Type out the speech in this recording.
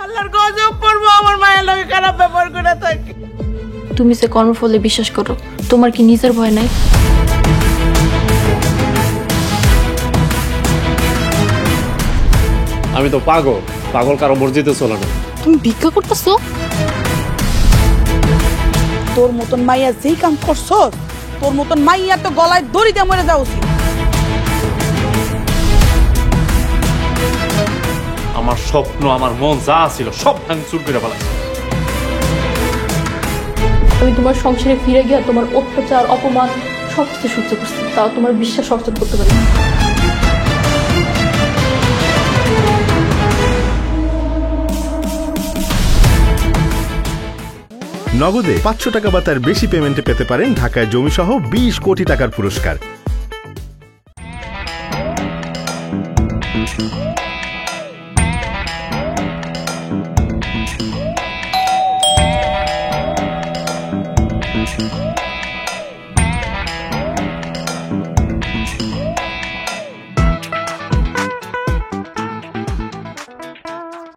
আল্লাহর গজব পড়বো আমার মায়ের লোকে খারাপ ব্যবহার করে থাকে। তুমি যে কর্মফলে বিশ্বাস করো, তোমার কি নিজের ভয় নাই? আমি তো পাগল কারো মসজিদে চলে না। তুমি ভিক্ষা করতেছো? তোর মতন মাইয়া যেই কাম করছো, তোর মতন মাইয়া তো গলায় দড়ি দিয়ে মরে যাওয়া উচিত। আমার স্বপ্ন, আমার মন যা ছিল সব ভাঙচুর করে ফেলাছে। আমি তোমার সংসারে ফিরে গিয়ে তোমার অত্যাচার, অপমান সবকিছু সহ্য করছি, তাও তোমার বিশ্বাস অর্জন করতে পারি। নগদে 500 টাকা বা তার বেশি পেমেন্টে পেতে পারেন ঢাকায় জমিসহ 20 কোটি টাকার পুরস্কার।